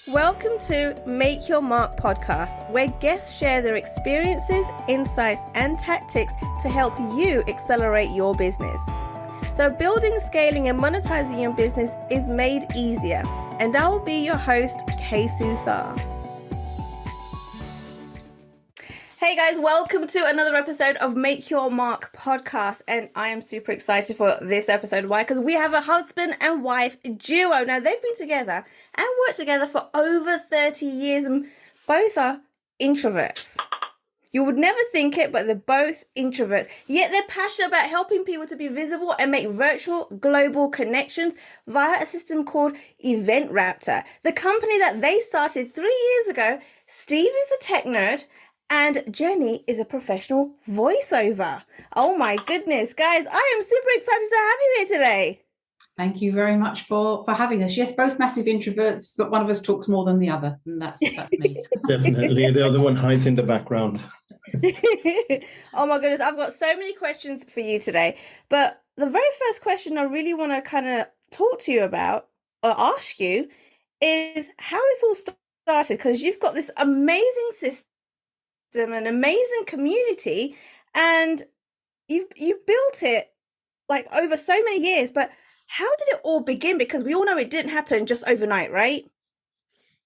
Welcome to Make Your Mark podcast, where guests share their experiences, insights, and tactics to help you accelerate your business. So building, scaling, and monetizing your business is made easier. And I will be your host, Kay Suthar. Hey guys, welcome to another episode of Make Your Mark podcast. And I am super excited for this episode. Why? Because we have a husband and wife duo. Now, they've been together and worked together for over 30 years, and both are introverts. You would never think it, but they're both introverts. Yet they're passionate about helping people to be visible and make virtual global connections via a system called Event Raptor. The company that they started 3 years ago. Steve is the tech nerd, and Jenny is a professional voiceover. Oh my goodness, guys, I am super excited to have you here today. Thank you very much for having us. Yes, both massive introverts, but one of us talks more than the other, and that's me. Definitely, the other one hides in the background. Oh my goodness, I've got so many questions for you today. But the very first question I really want to kind of talk to you about or ask you is how this all started, because you've got this amazing system, an amazing community, and you built it like over so many years. But how did it all begin? Because we all know it didn't happen just overnight, right?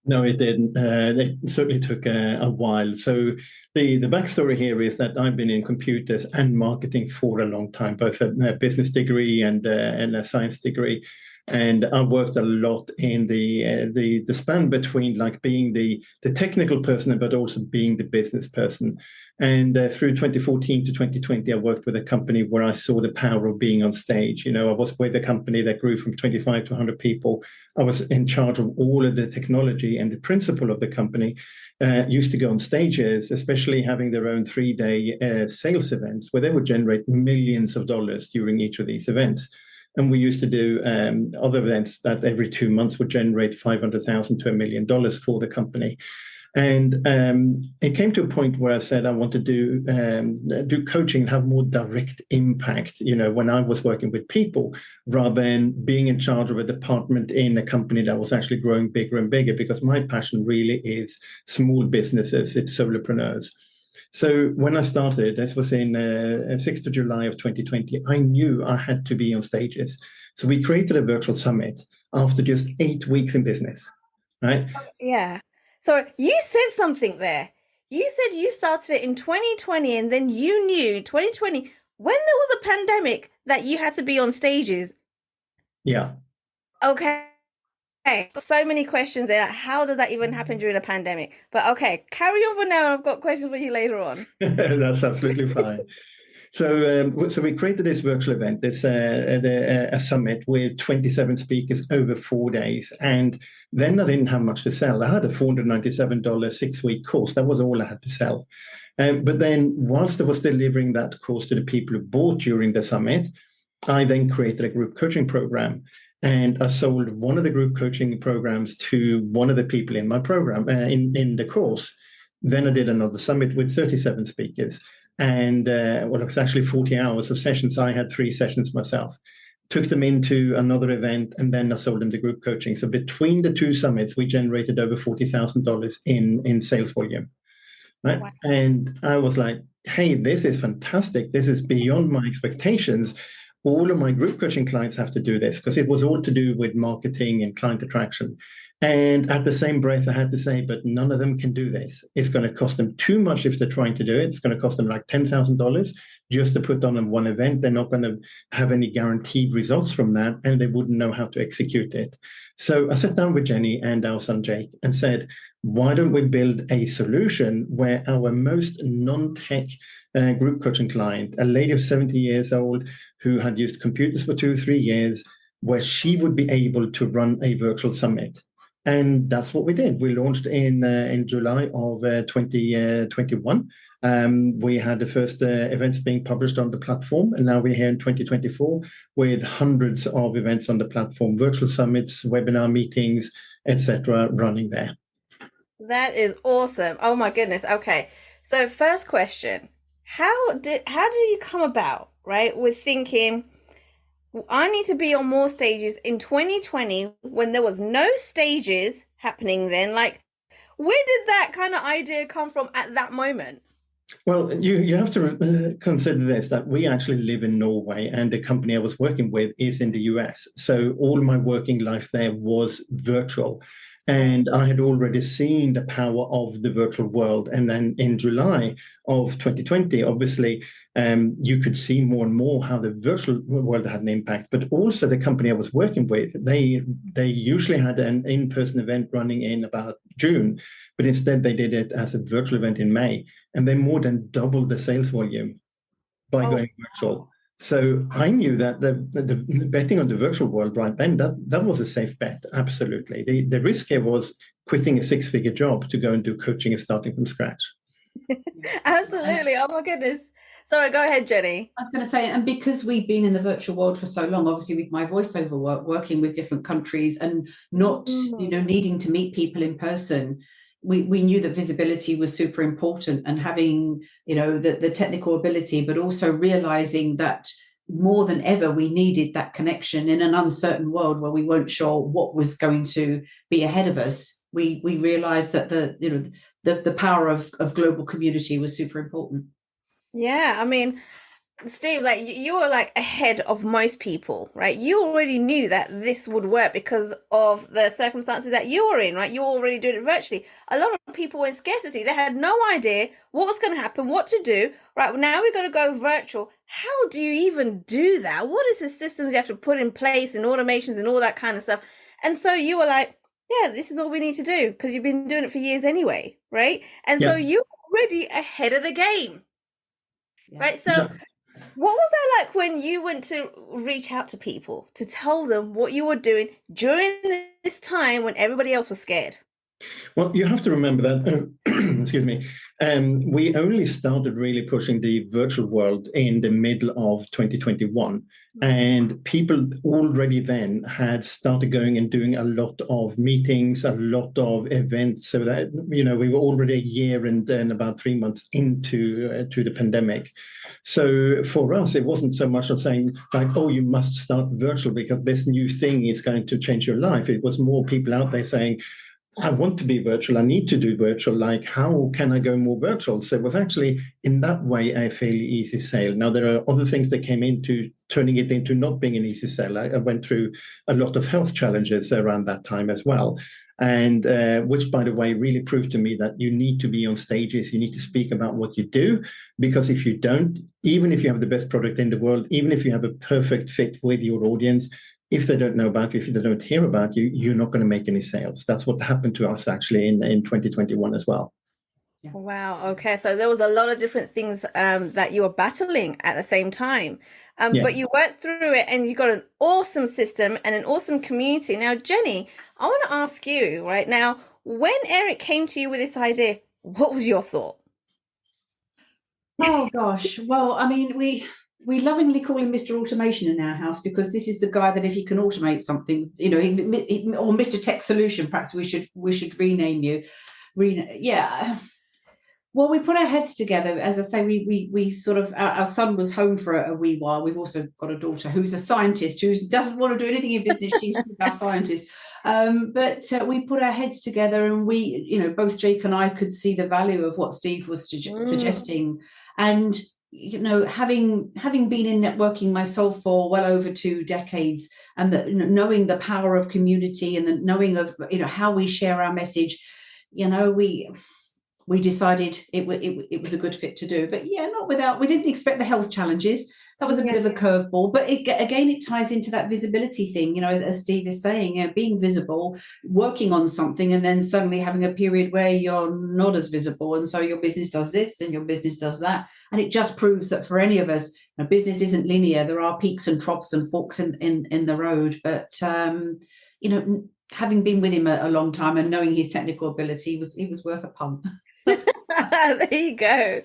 No, it didn't. It certainly took a while. So the backstory here is that I've been in computers and marketing for a long time, both a business degree and a science degree. And I worked a lot in the span between like being the technical person, but also being the business person. And through 2014 to 2020, I worked with a company where I saw the power of being on stage. You know, I was with a company that grew from 25 to 100 people. I was in charge of all of the technology, and the principal of the company used to go on stages, especially having their own 3-day sales events where they would generate millions of dollars during each of these events. And we used to do other events that every 2 months would generate $500,000 to $1 million for the company. And it came to a point where I said I want to do coaching and have more direct impact, you know, when I was working with people, rather than being in charge of a department in a company that was actually growing bigger and bigger, because my passion really is small businesses, it's solopreneurs. So when I started, this was in 6th of July of 2020, I knew I had to be on stages. So we created a virtual summit after just 8 weeks in business, right? Yeah. So you said something there. You said you started it in 2020, and then you knew 2020, when there was a pandemic, that you had to be on stages. Yeah. Okay. So many questions there. How does that even happen during a pandemic? But okay, carry on for now. I've got questions for you later on. That's absolutely fine. So we created this virtual event. It's a summit with 27 speakers over 4 days. And then I didn't have much to sell. I had a $497 6-week course. That was all I had to sell. But then whilst I was delivering that course to the people who bought during the summit, I then created a group coaching program. And I sold one of the group coaching programs to one of the people in my program, in the course. Then I did another summit with 37 speakers. And it was actually 40 hours of sessions. I had 3 sessions myself. Took them into another event, and then I sold them the group coaching. So between the 2 summits, we generated over $40,000 in sales volume. Right? Wow. And I was like, hey, this is fantastic. This is beyond my expectations. All of my group coaching clients have to do this, because it was all to do with marketing and client attraction. And at the same breath, I had to say, but none of them can do this. It's going to cost them too much if they're trying to do it. It's going to cost them like $10,000 just to put on one event. They're not going to have any guaranteed results from that, and they wouldn't know how to execute it. So I sat down with Jenny and our son Jake and said, why don't we build a solution where our most non-tech group coaching client, a lady of 70 years old who had used computers for 2 or 3 years, where she would be able to run a virtual summit. And that's what we did. We launched in July of 2021. We had the first events being published on the platform, and now we're here in 2024 with hundreds of events on the platform, virtual summits, webinar meetings, etc., running there. That is awesome. Oh my goodness. Okay. So first question, how did you come about, right, with thinking, I need to be on more stages in 2020 when there was no stages happening then? Like, where did that kind of idea come from at that moment? Well, you have to consider this, that we actually live in Norway and the company I was working with is in the US. So all my working life there was virtual. And I had already seen the power of the virtual world. And then in July of 2020, obviously, you could see more and more how the virtual world had an impact. But also the company I was working with, they usually had an in-person event running in about June, but instead they did it as a virtual event in May. And they more than doubled the sales volume by going virtual. So I knew that the betting on the virtual world right then, that was a safe bet, absolutely. The risk here was quitting a 6-figure job to go and do coaching and starting from scratch. Absolutely. Oh my goodness. Sorry, go ahead, Jenny. I was going to say, and because we've been in the virtual world for so long, obviously with my voiceover work, working with different countries and not, needing to meet people in person, we knew that visibility was super important, and having, the technical ability, but also realizing that more than ever, we needed that connection in an uncertain world where we weren't sure what was going to be ahead of us. We realized that the power of global community was super important. Yeah, I mean, Steve, like you were like ahead of most people, right? You already knew that this would work because of the circumstances that you were in, right? You were already doing it virtually. A lot of people were in scarcity. They had no idea what was going to happen, what to do, right? Well, now we're going to go virtual. How do you even do that? What is the systems you have to put in place and automations and all that kind of stuff? And so you were like, yeah, this is all we need to do because you've been doing it for years anyway, right? And so you were already ahead of the game, right? So what was that like when you went to reach out to people to tell them what you were doing during this time when everybody else was scared? Well, you have to remember that, excuse me, we only started really pushing the virtual world in the middle of 2021. And people already then had started going and doing a lot of meetings, a lot of events. So that, we were already a year and then about 3 months into to the pandemic. So for us, it wasn't so much of saying like, oh, you must start virtual because this new thing is going to change your life. It was more people out there saying, I want to be virtual. I need to do virtual. Like, how can I go more virtual? So it was actually, in that way, a fairly easy sale. Now, there are other things that came into turning it into not being an easy sale. I went through a lot of health challenges around that time as well. And which, by the way, really proved to me that you need to be on stages. You need to speak about what you do, because if you don't, even if you have the best product in the world, even if you have a perfect fit with your audience, if they don't know about you, if they don't hear about you, you're not going to make any sales. That's what happened to us actually in 2021 as well. Yeah. Wow. Okay. So there was a lot of different things that you were battling at the same time. But you went through it and you got an awesome system and an awesome community. Now, Jenny, I want to ask you right now, when Eric came to you with this idea, what was your thought? Oh, gosh. Well, I mean, we lovingly call him Mr. Automation in our house because this is the guy that if he can automate something, or Mr. Tech Solution, perhaps we should rename you. Yeah. Well, we put our heads together. As I say, we sort of, our son was home for a wee while. We've also got a daughter who's a scientist who doesn't want to do anything in business. She's our scientist. But we put our heads together and we, both Jake and I could see the value of what Steve was suggesting. And having been in networking myself for well over 2 decades, and knowing the power of community and the knowing of how we share our message, we decided it was a good fit to do. But we didn't expect the health challenges. That was a bit of a curveball, but it ties into that visibility thing, as Steve is saying, being visible, working on something, and then suddenly having a period where you're not as visible. And so your business does this and your business does that. And it just proves that for any of us, business isn't linear. There are peaks and troughs and forks in the road. But, having been with him a long time and knowing his technical ability, it was worth a punt. There you go.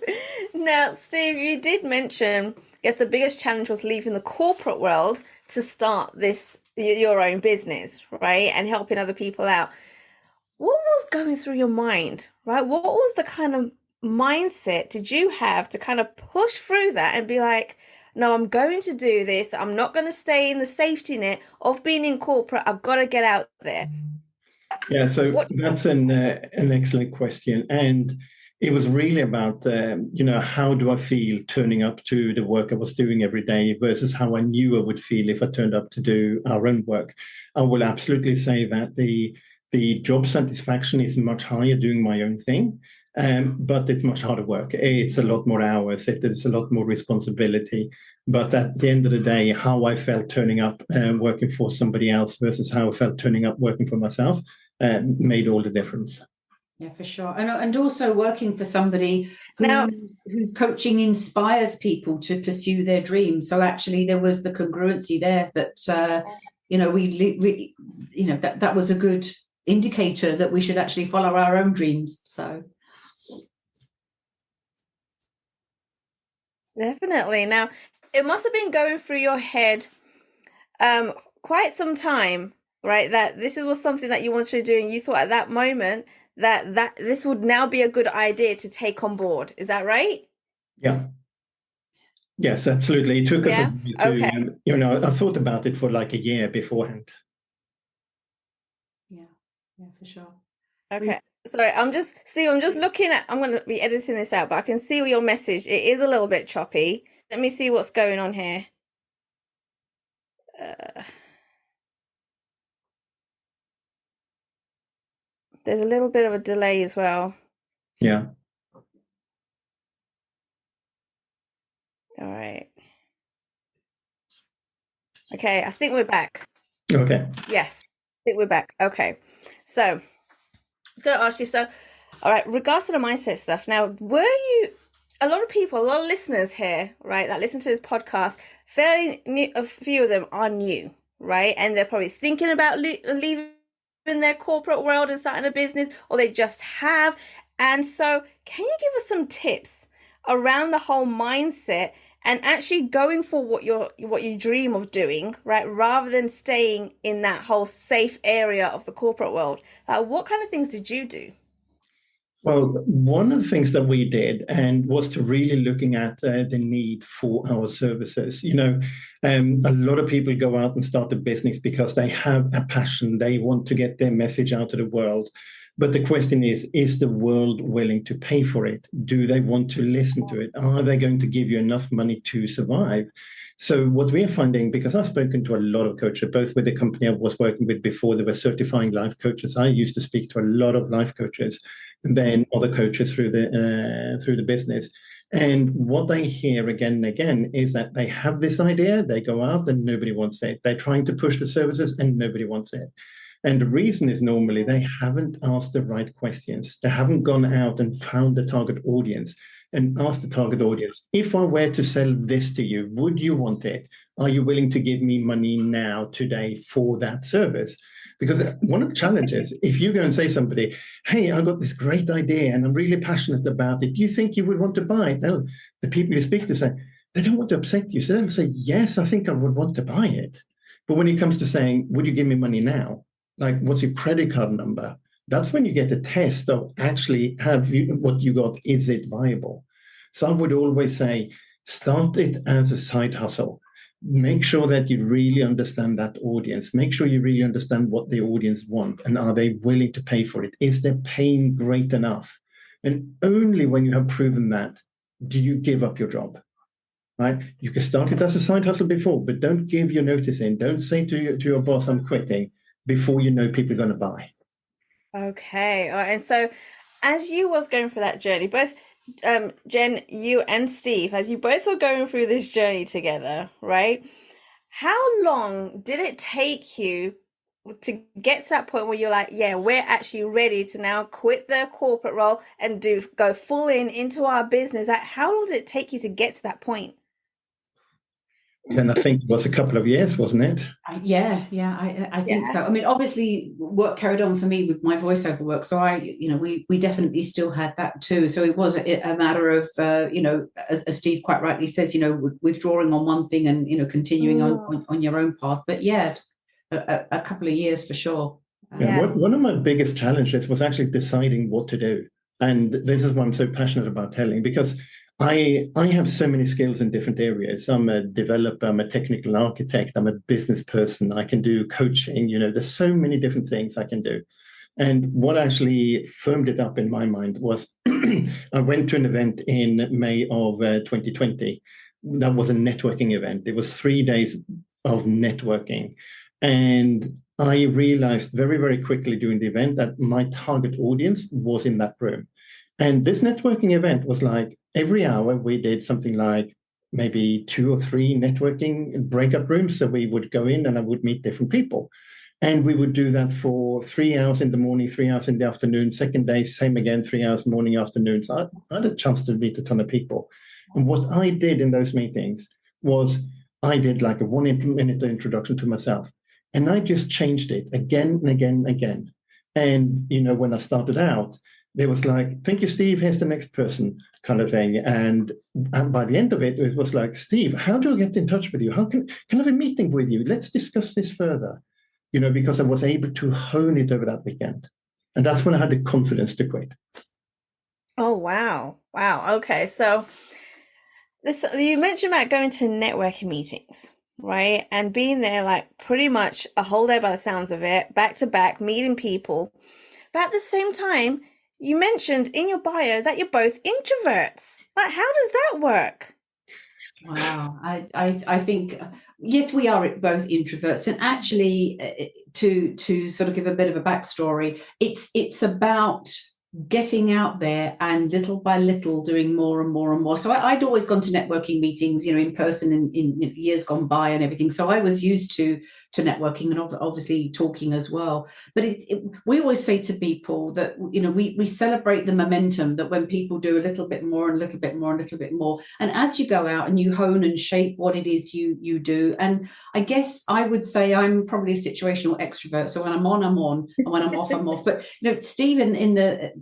Now, Steve, you did mention, I guess the biggest challenge was leaving the corporate world to start your own business, right? And helping other people out. What was going through your mind, right? What was the kind of mindset did you have to kind of push through that and be like, no, I'm going to do this. I'm not going to stay in the safety net of being in corporate. I've got to get out there. Yeah, so What? that's an excellent question, and it was really about how do I feel turning up to the work I was doing every day versus how I knew I would feel if I turned up to do our own work. I will absolutely say that the job satisfaction is much higher doing my own thing, but it's much harder work. It's a lot more hours. It's a lot more responsibility. But at the end of the day, how I felt turning up working for somebody else versus how I felt turning up working for myself made all the difference. Yeah, for sure. And also working for somebody Now, whose coaching inspires people to pursue their dreams. So actually there was the congruency there that, that was a good indicator that we should actually follow our own dreams. So. definitely. Now, it must have been going through your head quite some time, right? That this was something that you wanted to do, and you thought at that moment that this would now be a good idea to take on board. Is that right? Yeah. Yes, absolutely. It took us a while Okay. I thought about it for like a year beforehand. Yeah, for sure. Okay. Sorry, I'm just looking at, I'm going to be editing this out, but I can see your message. It is a little bit choppy. Let me see what's going on here. There's a little bit of a delay as well. Yeah. All right. Okay, I think we're back. Okay. Yes, I think we're back. Okay. So, I was going to ask you, all right, regards to the mindset stuff, now, a lot of people, a lot of listeners here, right, that listen to this podcast, fairly new, a few of them are new, right? And they're probably thinking about leaving their corporate world and starting a business, or they just have. And so, can you give us some tips around the whole mindset and actually going for what you dream of doing, right? Rather than staying in that whole safe area of the corporate world. What kind of things did you do? Well, one of the things that we did and was to really looking at the need for our services. A lot of people go out and start a business because they have a passion. They want to get their message out to the world. But the question is the world willing to pay for it? Do they want to listen to it? Are they going to give you enough money to survive? So what we're finding, because I've spoken to a lot of coaches, both with the company I was working with before, they were certifying life coaches. I used to speak to a lot of life coaches and then other coaches through the business. And what I hear again and again is that they have this idea, they go out and nobody wants it. They're trying to push the services and nobody wants it. And the reason is normally they haven't asked the right questions. They haven't gone out and found the target audience and asked the target audience, if I were to sell this to you, would you want it? Are you willing to give me money now, today, for that service? Because one of the challenges, if you go and say to somebody, hey, I got this great idea and I'm really passionate about it, do you think you would want to buy it? No, the people you speak to say, they don't want to upset you. So they'll say, yes, I think I would want to buy it. But when it comes to saying, would you give me money now? Like, what's your credit card number? That's when you get a test of actually what you got, is it viable? So I would always say, start it as a side hustle. Make sure that you really understand that audience. Make sure you really understand what the audience want and are they willing to pay for it? Is their pain great enough? And only when you have proven that do you give up your job. Right? You can start it as a side hustle before, but don't give your notice in. Don't say to your boss, I'm quitting, before you know people are going to buy. Okay. All right. And so as you was going through that journey, both Jen, you and Steve, as you both were going through this journey together, right? How long did it take you to get to that point where you're like, yeah, we're actually ready to now quit the corporate role and go full into our business? Like, how long did it take you to get to that point? And I think it was a couple of years, wasn't it? I think so. I mean, obviously, work carried on for me with my voiceover work, so we definitely still had that too. So it was a matter of as Steve quite rightly says, withdrawing on one thing and continuing on your own path. But yeah, a couple of years for sure. One of my biggest challenges was actually deciding what to do, and this is why I'm so passionate about telling, because I have so many skills in different areas. I'm a developer, I'm a technical architect, I'm a business person, I can do coaching, there's so many different things I can do. And what actually firmed it up in my mind was I went to an event in May of 2020. That was a networking event. It was 3 days of networking. And I realized very, very quickly during the event that my target audience was in that room. And this networking event was like every hour we did something like maybe 2 or 3 networking breakup rooms. So we would go in and I would meet different people. And we would do that for 3 hours in the morning, 3 hours in the afternoon. Second day, same again, 3 hours morning, afternoon. So I had a chance to meet a ton of people. And what I did in those meetings was I did like a 1-minute introduction to myself. And I just changed it again and again and again. And, when I started out, there was like, thank you, Steve, here's the next person kind of thing. And by the end of it, it was like, Steve, how do I get in touch with you? How can I have a meeting with you? Let's discuss this further. Because I was able to hone it over that weekend. And that's when I had the confidence to quit. Oh, wow. Wow. Okay. So you mentioned about going to networking meetings, right? And being there like pretty much a whole day by the sounds of it, back to back, meeting people. But at the same time, you mentioned in your bio that you're both introverts. Like, how does that work? Wow, I think yes, we are both introverts, and actually, to sort of give a bit of a backstory, it's about getting out there and little by little doing more and more and more. So I'd always gone to networking meetings, in person in years gone by and everything. So I was used to networking and obviously talking as well. But we always say to people that, we celebrate the momentum that when people do a little bit more and a little bit more and a little bit more. And as you go out and you hone and shape what it is you do. And I guess I would say I'm probably a situational extrovert. So when I'm on, I'm on, and when I'm off, I'm off. But, Steve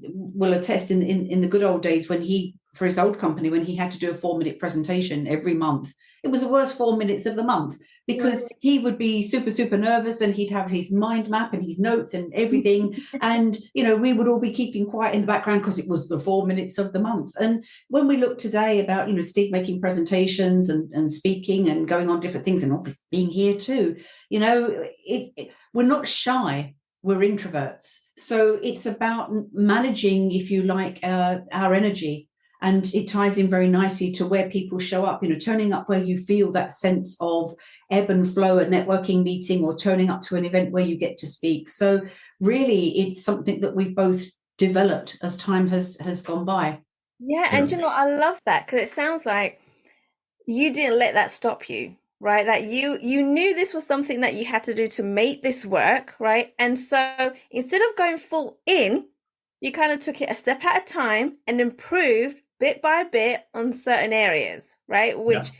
will attest in the good old days when for his old company, when he had to do a 4-minute presentation every month, it was the worst 4 minutes of the month because he would be super, super nervous and he'd have his mind map and his notes and everything. And, we would all be keeping quiet in the background because it was the 4 minutes of the month. And when we look today about, Steve making presentations and speaking and going on different things and obviously being here too, we're not shy. We're introverts. So it's about managing, if you like, our energy. And it ties in very nicely to where people show up, turning up where you feel that sense of ebb and flow at networking meeting or turning up to an event where you get to speak. So really, it's something that we've both developed as time has gone by. Yeah. And I love that because it sounds like you didn't let that stop you. Right, that you knew this was something that you had to do to make this work, right? And so instead of going full in, you kind of took it a step at a time and improved bit by bit on certain areas, right? Which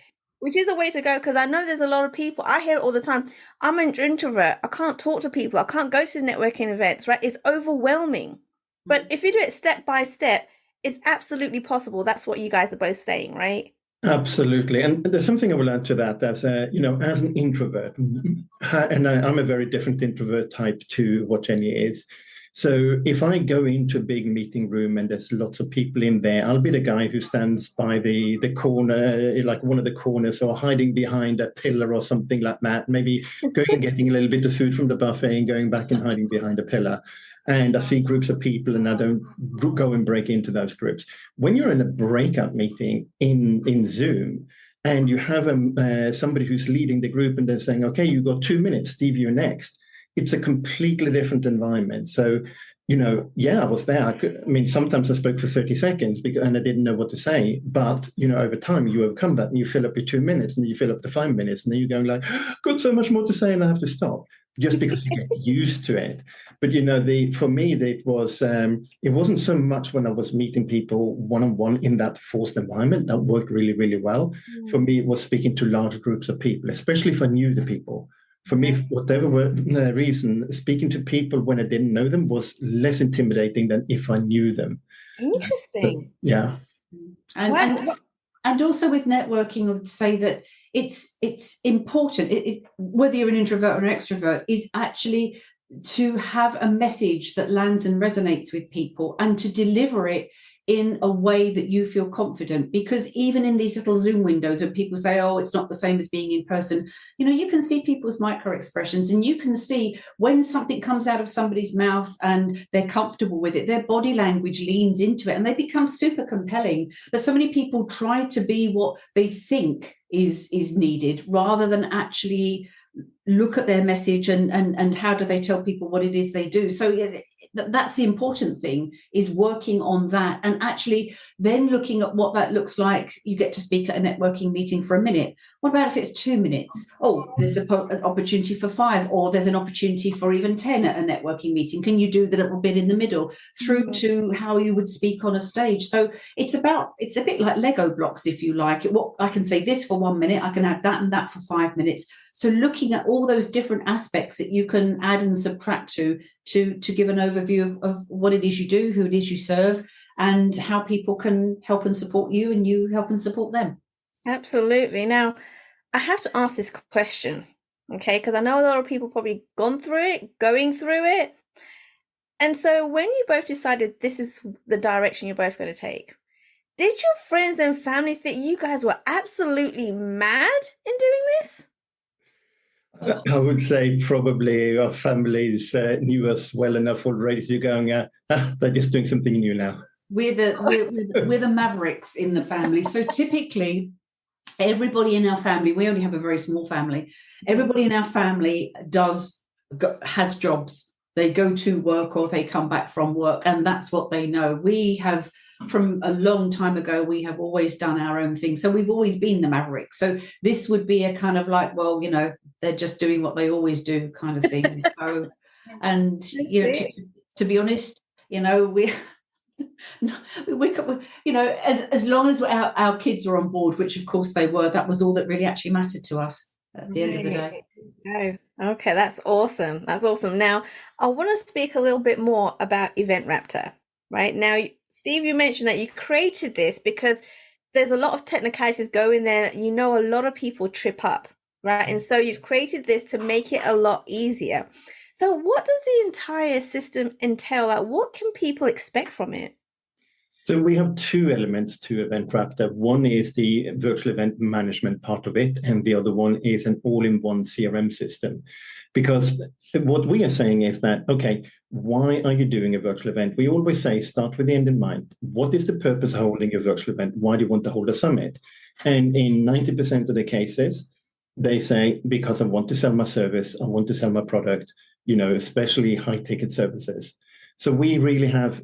is a way to go, because I know there's a lot of people, I hear it all the time, I'm an introvert, I can't talk to people, I can't go to networking events, right? It's overwhelming. But if you do it step by step, it's absolutely possible. That's what you guys are both saying, right? Absolutely. And there's something I will add to that, as as an introvert, and I'm a very different introvert type to what Jenny is. So if I go into a big meeting room and there's lots of people in there, I'll be the guy who stands by the corner, like one of the corners, or hiding behind a pillar or something like that, maybe going and getting a little bit of food from the buffet and going back and hiding behind a pillar. And I see groups of people and I don't go and break into those groups. When you're in a breakout meeting in Zoom and you have somebody who's leading the group and they're saying, okay, you've got 2 minutes, Steve, you're next. It's a completely different environment. So, I was there. Sometimes I spoke for 30 seconds and I didn't know what to say. But, over time, you overcome that and you fill up your 2 minutes and you fill up the 5 minutes. And then you're going like, got so much more to say and I have to stop, just because you get used to it. But, for me, it wasn't so much when I was meeting people one-on-one in that forced environment. That worked really, really well. For me, it was speaking to large groups of people, especially if I knew the people. For me, for whatever reason, speaking to people when I didn't know them was less intimidating than if I knew them. Interesting. But, yeah. And also with networking, I would say that it's important, whether you're an introvert or an extrovert, is actually to have a message that lands and resonates with people and to deliver it in a way that you feel confident. Because even in these little Zoom windows where people say, oh, it's not the same as being in person, you can see people's micro expressions, and you can see when something comes out of somebody's mouth and they're comfortable with it, their body language leans into it and they become super compelling. But so many people try to be what they think is needed rather than actually look at their message and how do they tell people what it is they do. So that's the important thing, is working on that, and actually then looking at what that looks like. You get to speak at a networking meeting for a minute. What about if it's 2 minutes? Oh, there's an opportunity for 5, or there's an opportunity for even 10 at a networking meeting. Can you do the little bit in the middle, through to how you would speak on a stage? So it's a bit like Lego blocks, if you like. What I can say this for 1 minute, I can add that and that for 5 minutes. So looking at all those different aspects that you can add and subtract to give an overview of what it is you do, who it is you serve, and how people can help and support you, and you help and support them. Absolutely. Now, I have to ask this question, okay, because I know a lot of people probably going through it. And so when you both decided this is the direction you're both going to take, did your friends and family think you guys were absolutely mad in doing this? I would say probably our families knew us well enough already to going, they're just doing something new now. We're the mavericks in the family. So typically, everybody in our family, we only have a very small family, everybody in our family has jobs. They go to work or they come back from work, and that's what they know. We have, from a long time ago, we have always done our own thing. So we've always been the maverick. So this would be a kind of like, well, they're just doing what they always do kind of thing. So, and, to be honest, we as long as our kids are on board, which of course they were, that was all that really actually mattered to us at the end of the day. Oh, okay, that's awesome. Now, I want to speak a little bit more about Event Raptor. Right now, Steve, you mentioned that you created this because there's a lot of technicalities going there. A lot of people trip up, right? And so you've created this to make it a lot easier. So what does the entire system entail? Like, what can people expect from it? So we have 2 elements to Event Raptor. One is the virtual event management part of it, and the other one is an all-in-one CRM system. Because what we are saying is that, okay, why are you doing a virtual event? We always say, start with the end in mind. What is the purpose of holding a virtual event? Why do you want to hold a summit? And in 90% of the cases, they say, because I want to sell my service, I want to sell my product, especially high-ticket services. So we really have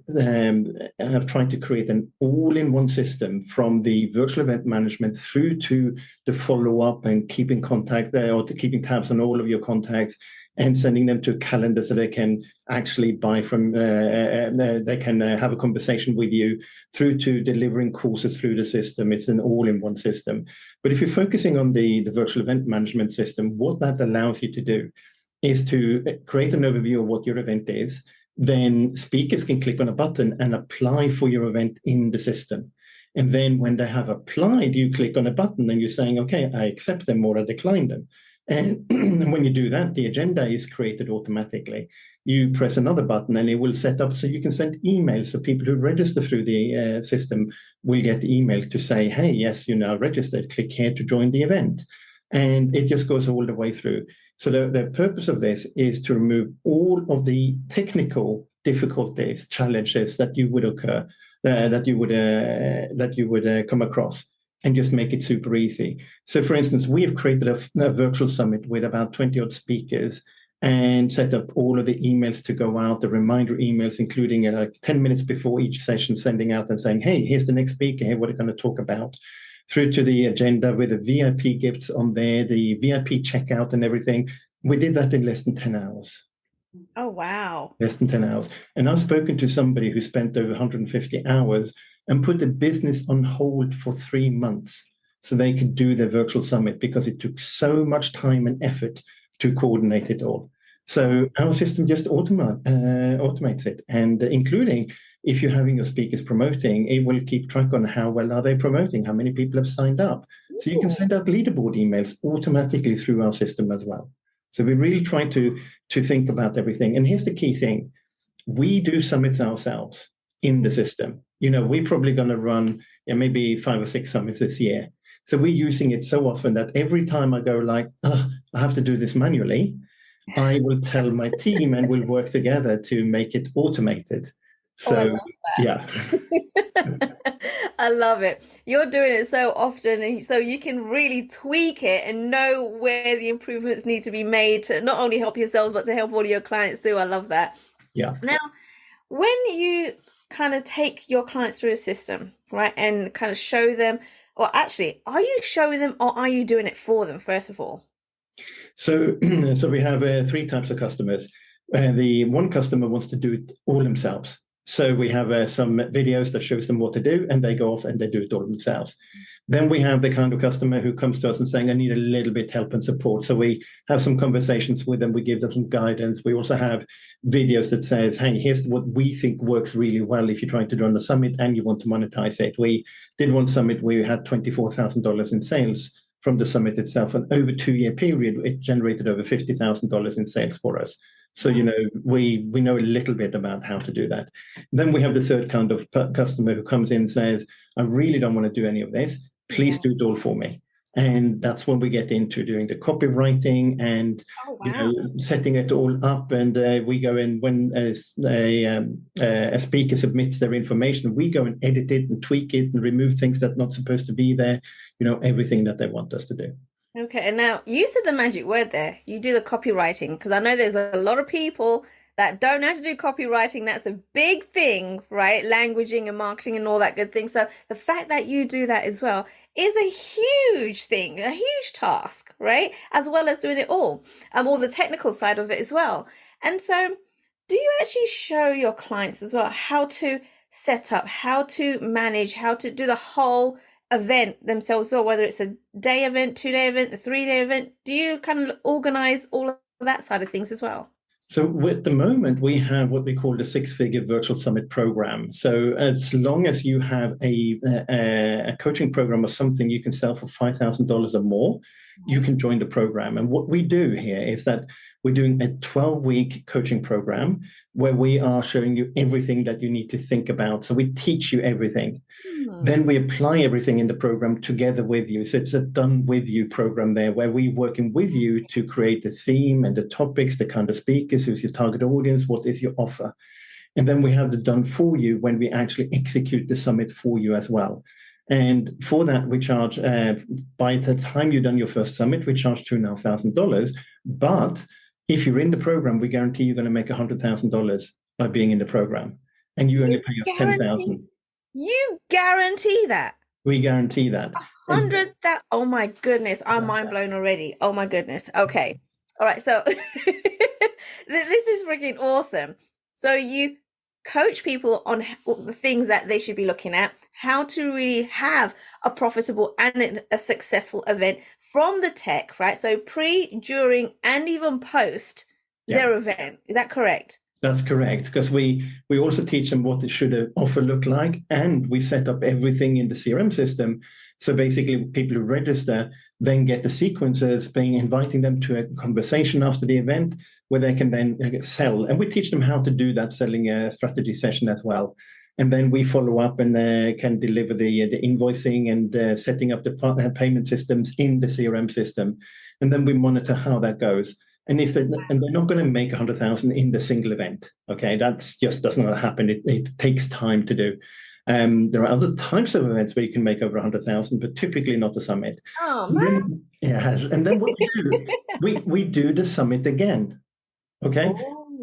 tried to create an all-in-one system, from the virtual event management through to the follow-up and keeping contact there, or to keeping tabs on all of your contacts and sending them to a calendar so they can actually buy from, they can have a conversation with you, through to delivering courses through the system. It's an all-in-one system. But if you're focusing on the virtual event management system, what that allows you to do is to create an overview of what your event is. Then speakers can click on a button and apply for your event in the system. And then when they have applied, you click on a button and you're saying, okay, I accept them or I decline them. And when you do that, the agenda is created automatically. You press another button and it will set up so you can send emails. So people who register through the system will get emails to say, hey, yes, you're now registered. Click here to join the event. And it just goes all the way through. So the purpose of this is to remove all of the technical difficulties, challenges that you would occur, that you would come across, and just make it super easy. So, for instance, we have created a virtual summit with about 20-odd speakers, and set up all of the emails to go out, the reminder emails, including 10 minutes before each session, sending out and saying, hey, here's the next speaker, here, what are going to talk about, through to the agenda with the VIP gifts on there, the VIP checkout and everything. We did that in less than 10 hours. Oh, wow. Less than 10 hours. And I've spoken to somebody who spent over 150 hours and put the business on hold for 3 months so they could do their virtual summit, because it took so much time and effort to coordinate it all. So our system just automates it, and including if you're having your speakers promoting, it will keep track on how well are they promoting, how many people have signed up. So you can send out leaderboard emails automatically through our system as well. So we really try to think about everything. And here's the key thing. We do summits ourselves in the system. We're probably going to run maybe 5 or 6 summits this year. So we're using it so often that every time I go like, I have to do this manually, I will tell my team and we'll work together to make it automated. So, I love that. yeah. I love it. You're doing it so often, and so you can really tweak it and know where the improvements need to be made to not only help yourselves, but to help all your clients too. I love that. Yeah. Now, when you kind of take your clients through a system, right, and kind of show them, or actually, are you showing them or are you doing it for them, first of all? So we have 3 types of customers. The one customer wants to do it all themselves. So we have some videos that shows them what to do, and they go off and they do it all themselves. Then we have the kind of customer who comes to us and saying, I need a little bit help and support. So we have some conversations with them. We give them some guidance. We also have videos that says, hey, here's what we think works really well if you're trying to run a summit and you want to monetize it. We did one summit where we had $24,000 in sales from the summit itself. And over a 2-year period, it generated over $50,000 in sales for us. So, we know a little bit about how to do that. Then we have the third kind of customer who comes in and says, I really don't want to do any of this. Please do it all for me. And that's when we get into doing the copywriting and setting it all up. And we go in when a speaker submits their information, we go and edit it and tweak it and remove things that are not supposed to be there, everything that they want us to do. Okay, and now you said the magic word there. You do the copywriting, because I know there's a lot of people that don't know how to do copywriting. That's a big thing, right? Languaging and marketing and all that good thing. So the fact that you do that as well is a huge thing, a huge task, right? As well as doing it all the technical side of it as well. And so do you actually show your clients as well how to set up, how to manage, how to do the whole event themselves, or whether it's a day event, 2-day event, a 3-day event? Do you kind of organize all of that side of things as well? So at the moment, we have what we call the 6-figure virtual summit program. So as long as you have a coaching program or something you can sell for $5,000 or more, you can join the program. And what we do here is that we're doing a 12-week coaching program where we are showing you everything that you need to think about. So we teach you everything. Then we apply everything in the program together with you. So it's a done with you program there where we're working with you to create the theme and the topics, the kind of speakers, who's your target audience, what is your offer. And then we have the done for you when we actually execute the summit for you as well. And for that, we charge, by the time you've done your first summit, we charge $2,500. But if you're in the program, we guarantee you're going to make $100,000 by being in the program. And you only pay us $10,000. You guarantee that? We guarantee that. 100 that. Oh my goodness. I'm mind blown already. Oh my goodness. Okay. All right. So this is freaking awesome. So you coach people on the things that they should be looking at, how to really have a profitable and a successful event from the tech, right? So pre, during, and even post their event. Is that correct? That's correct, because we also teach them what it should an offer look like, and we set up everything in the CRM system. So basically, people who register then get the sequences, inviting them to a conversation after the event where they can then sell. And we teach them how to do that selling a strategy session as well. And then we follow up and can deliver the invoicing and setting up the payment systems in the CRM system. And then we monitor how that goes. And they're not going to make 100,000 in the single event. Okay, that just does not happen. It takes time to do. There are other types of events where you can make over 100,000, but typically not the summit. Oh man! Yes, and then what we do, we do the summit again. Okay,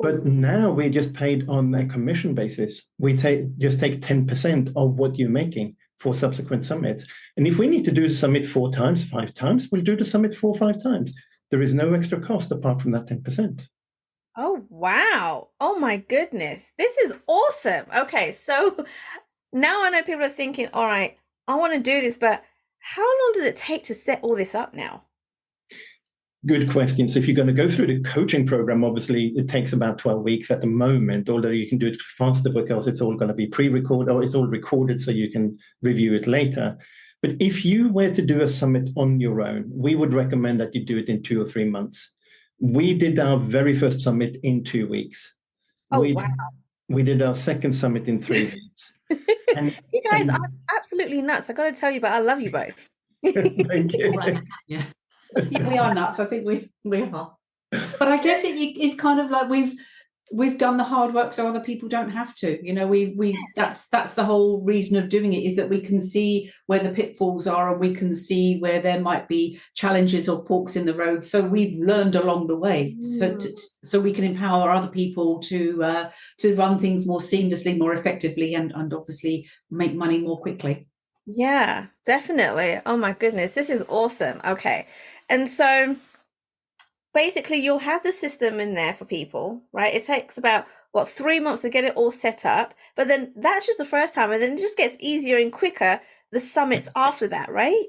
but now we just paid on a commission basis. We just take 10% of what you're making for subsequent summits. And if we need to do the summit 4 times, 5 times, we'll do the summit 4 or 5 times. There is no extra cost apart from that 10%. Oh, wow. Oh, my goodness. This is awesome. Okay, so now I know people are thinking, all right, I want to do this, but how long does it take to set all this up now? Good question. So if you're going to go through the coaching program, obviously it takes about 12 weeks at the moment, although you can do it faster because it's all going to be pre-recorded, or it's all recorded so you can review it later. But if you were to do a summit on your own, we would recommend that you do it in 2 or 3 months. We did our very first summit in 2 weeks. Oh, wow. We did our second summit in 3 weeks. And, You guys are absolutely nuts. I got to tell you, but I love you both. thank you. Yeah. Yeah, we are nuts. I think we are. But I guess it's kind of like we've done the hard work so other people don't have to. Yes. That's the whole reason of doing it, is that we can see where the pitfalls are, and we can see where there might be challenges or forks in the road. So we've learned along the way, so we can empower other people to run things more seamlessly, more effectively, and obviously make money more quickly. Yeah, definitely. Oh my goodness, this is awesome. Okay. And so basically you'll have the system in there for people, right? It takes about 3 months to get it all set up, but then that's just the first time, and then it just gets easier and quicker the summits after that, right?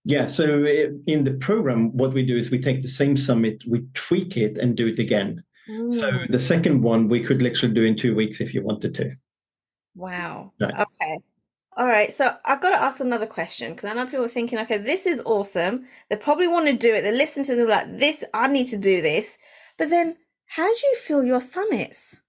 Yeah, so in the program, what we do is we take the same summit, we tweak it and do it again. So the second one we could literally do in 2 weeks if you wanted to. Wow. Right. Okay. All right, so I've got to ask another question, because I know people are thinking, okay, this is awesome. They probably want to do it. They listen to them like, this, I need to do this. But then how do you feel your summits?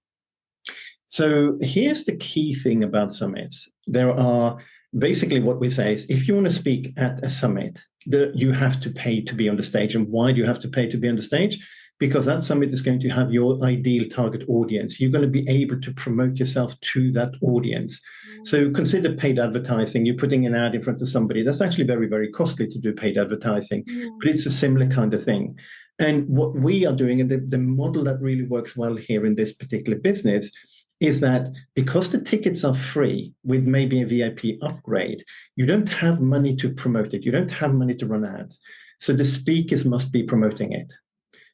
So here's the key thing about summits. There are basically, what we say is, if you want to speak at a summit, you have to pay to be on the stage. And why do you have to pay to be on the stage? Because that summit is going to have your ideal target audience. You're going to be able to promote yourself to that audience. So consider paid advertising. You're putting an ad in front of somebody. That's actually very, very costly to do paid advertising, but it's a similar kind of thing. And what we are doing, and the model that really works well here in this particular business, is that because the tickets are free with maybe a VIP upgrade, you don't have money to promote it. You don't have money to run ads. So the speakers must be promoting it.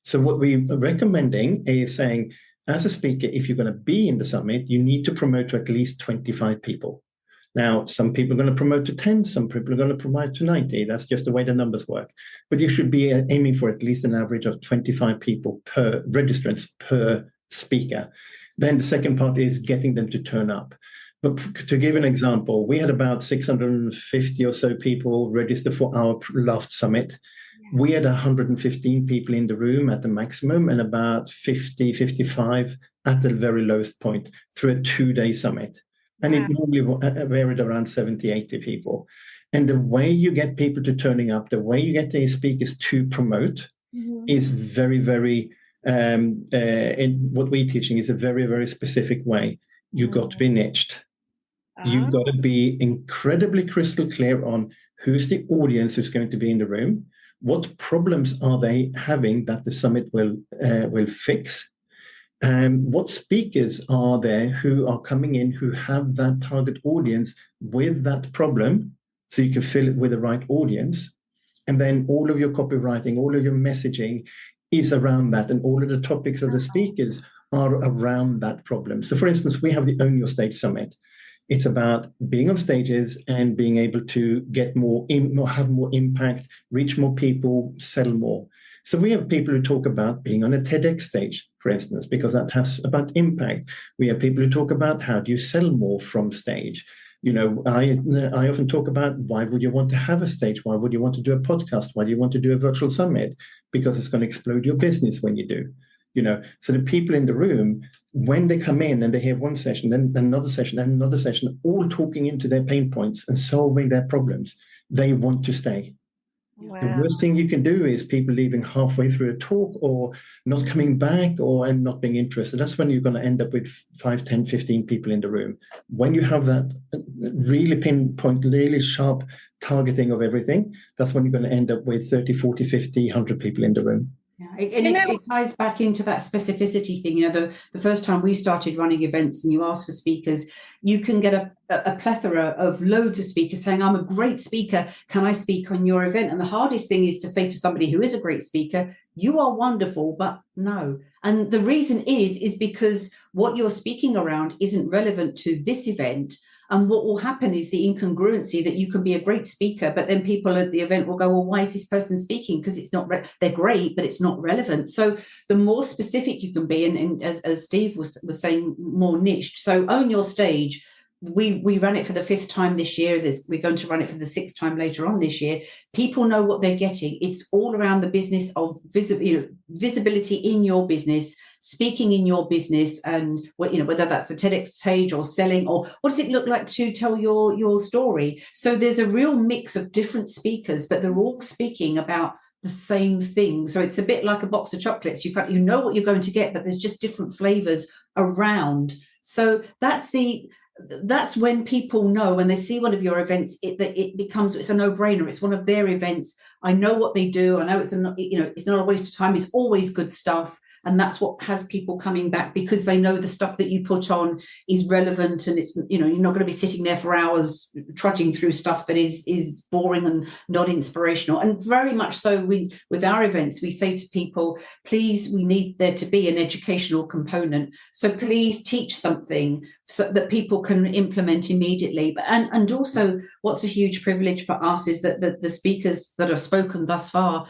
So what we're recommending is saying, as a speaker, if you're going to be in the summit, you need to promote to at least 25 people. Now, some people are going to promote to 10, some people are going to promote to 90. That's just the way the numbers work. But you should be aiming for at least an average of 25 people per registrants per speaker. Then the second part is getting them to turn up. But to give an example, we had about 650 or so people register for our last summit. We had 115 people in the room at the maximum, and about 50, 55 at the very lowest point through a 2-day summit. And it normally varied around 70, 80 people. And the way you get people to turning up, the way you get the speakers to promote is very, very, in what we're teaching is a very, very specific way. You've got to be niched. You've got to be incredibly crystal clear on who's the audience who's going to be in the room. What problems are they having that the summit will fix? What speakers are there who are coming in who have that target audience with that problem, so you can fill it with the right audience? And then all of your copywriting, all of your messaging is around that, and all of the topics of the speakers are around that problem. So for instance, we have the Own Your Stage Summit. It's about being on stages and being able to get more, have more impact, reach more people, sell more. So we have people who talk about being on a TEDx stage, for instance, because that has about impact. We have people who talk about how do you sell more from stage. I often talk about, why would you want to have a stage? Why would you want to do a podcast? Why do you want to do a virtual summit? Because it's going to explode your business when you do. So the people in the room, when they come in and they hear one session, then another session, and another session, all talking into their pain points and solving their problems, they want to stay. Wow. The worst thing you can do is people leaving halfway through a talk or not coming back and not being interested. That's when you're going to end up with 5, 10, 15 people in the room. When you have that really pinpoint, really sharp targeting of everything, that's when you're going to end up with 30, 40, 50, 100 people in the room. Yeah, it ties back into that specificity thing. The first time we started running events and you ask for speakers, you can get a plethora of loads of speakers saying, I'm a great speaker, can I speak on your event? And the hardest thing is to say to somebody who is a great speaker, you are wonderful, but no. And the reason is because what you're speaking around isn't relevant to this event. And what will happen is the incongruency that you can be a great speaker, but then people at the event will go, well, why is this person speaking? Because it's not, they're great, but it's not relevant. So the more specific you can be, and as Steve was saying, more niched. So Own Your Stage, we ran it for the 5th time this year. We're going to run it for the 6th time later on this year. People know what they're getting. It's all around the business of visibility in your business, speaking in your business, and whether that's the TEDx stage or selling, or what does it look like to tell your story. So there's a real mix of different speakers, but they're all speaking about the same thing. So it's a bit like a box of chocolates. You know what you're going to get, but there's just different flavors around. So that's when people know, when they see one of your events, it's a no-brainer. It's one of their events. I know what they do. I know it's not a waste of time. It's always good stuff. And that's what has people coming back, because they know the stuff that you put on is relevant, and it's, you're not going to be sitting there for hours trudging through stuff that is boring and not inspirational. And very much so with our events, we say to people, please, we need there to be an educational component. So please teach something so that people can implement immediately. But and also, what's a huge privilege for us is that the speakers that have spoken thus far,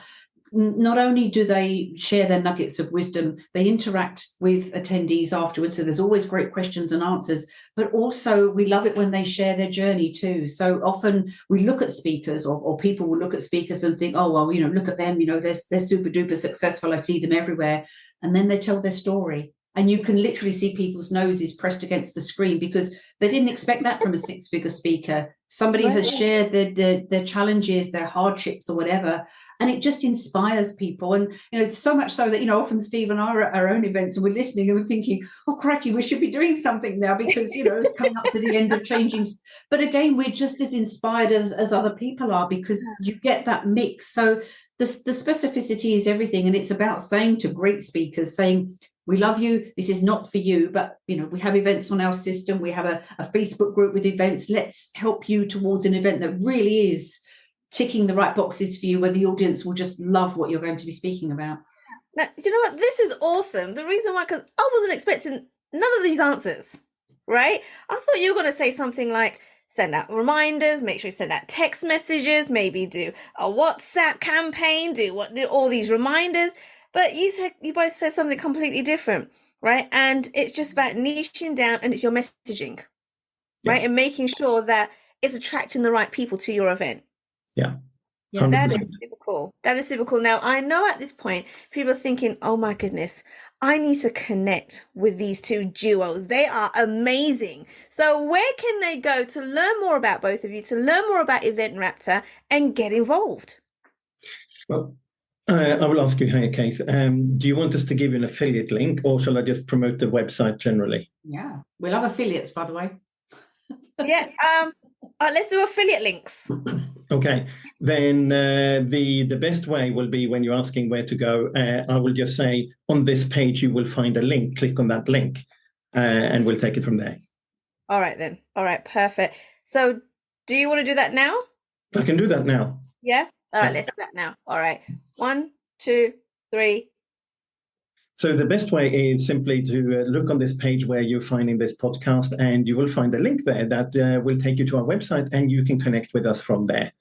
not only do they share their nuggets of wisdom, they interact with attendees afterwards. So there's always great questions and answers, but also we love it when they share their journey too. So often we look at speakers, or people will look at speakers and think, oh, well, look at them, they're super duper successful. I see them everywhere. And then they tell their story. And you can literally see people's noses pressed against the screen, because they didn't expect that from a six-figure speaker. Somebody has shared their challenges, their hardships or whatever, and it just inspires people. And, so much so that, often Steve and I are at our own events and we're listening and we're thinking, oh, crikey, we should be doing something now, because, it's coming up to the end of changing. But again, we're just as inspired as other people are, because you get that mix. So the specificity is everything. And it's about saying to great speakers, saying, we love you. This is not for you, but we have events on our system. We have a Facebook group with events. Let's help you towards an event that really is ticking the right boxes for you, where the audience will just love what you're going to be speaking about. Now, do you know what? This is awesome. The reason why, because I wasn't expecting none of these answers, right? I thought you were going to say something like, send out reminders, make sure you send out text messages, maybe do a WhatsApp campaign, do all these reminders. But you both said something completely different, right? And it's just about niching down, and it's your messaging, right? And making sure that it's attracting the right people to your event. Yeah. That is super cool. That is super cool. Now, I know at this point, people are thinking, oh my goodness, I need to connect with these two duos. They are amazing. So where can they go to learn more about both of you, to learn more about Event Raptor and get involved? Well, I will ask you here, Keith. Do you want us to give you an affiliate link, or shall I just promote the website generally? Yeah, we love affiliates, by the way. Yeah. Let's do affiliate links. Okay. Then the best way will be, when you're asking where to go, I will just say, on this page you will find a link. Click on that link, and we'll take it from there. All right then. All right. Perfect. So, do you want to do that now? I can do that now. Yeah. All right, let's do that now. All right. 1, 2, 3. So the best way is simply to look on this page where you're finding this podcast, and you will find a link there that will take you to our website, and you can connect with us from there.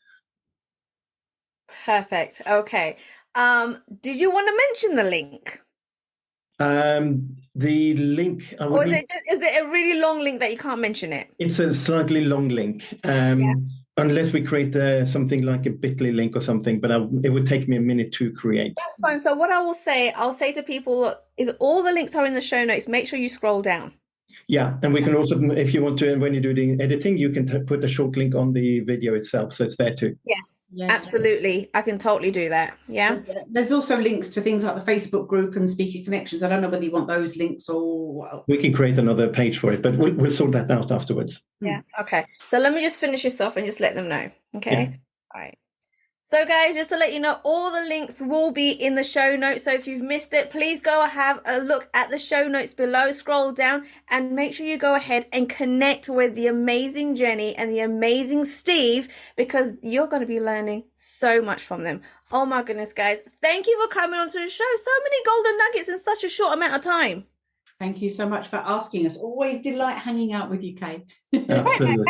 Perfect. Okay. Did you want to mention the link? The link... Or is it a really long link that you can't mention it? It's a slightly long link. Unless we create something like a bit.ly link or something, but it would take me a minute to create. That's fine. So what I'll say to people is, all the links are in the show notes. Make sure you scroll down. Yeah, and we can also, if you want to, when you do the editing, you can put a short link on the video itself, so it's there too. Yes, absolutely. I can totally do that. Yeah. There's also links to things like the Facebook group and Speaker Connections. I don't know whether you want those links or... We can create another page for it, but we'll sort that out afterwards. Yeah, okay. So let me just finish this off and just let them know, okay? Yeah. All right. So guys, just to let you know, all the links will be in the show notes. So if you've missed it, please go have a look at the show notes below, scroll down, and make sure you go ahead and connect with the amazing Jenny and the amazing Steve, because you're going to be learning so much from them. Oh my goodness, guys. Thank you for coming onto the show. So many golden nuggets in such a short amount of time. Thank you so much for asking us. Always delight hanging out with you, Kay. Absolutely.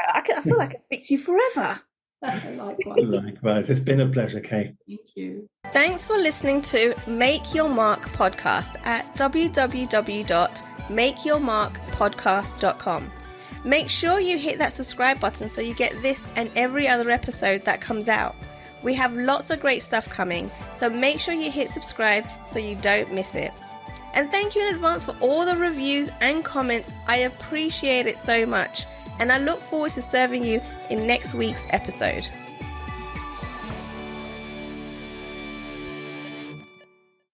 I feel like I can speak to you forever. Likewise. It's been a pleasure, Kay. Thank you. Thanks for listening to Make Your Mark podcast at www.makeyourmarkpodcast.com. Make sure you hit that subscribe button so you get this and every other episode that comes out. We have lots of great stuff coming, so make sure you hit subscribe so you don't miss it. And thank you in advance for all the reviews and comments. I appreciate it so much. And I look forward to serving you in next week's episode.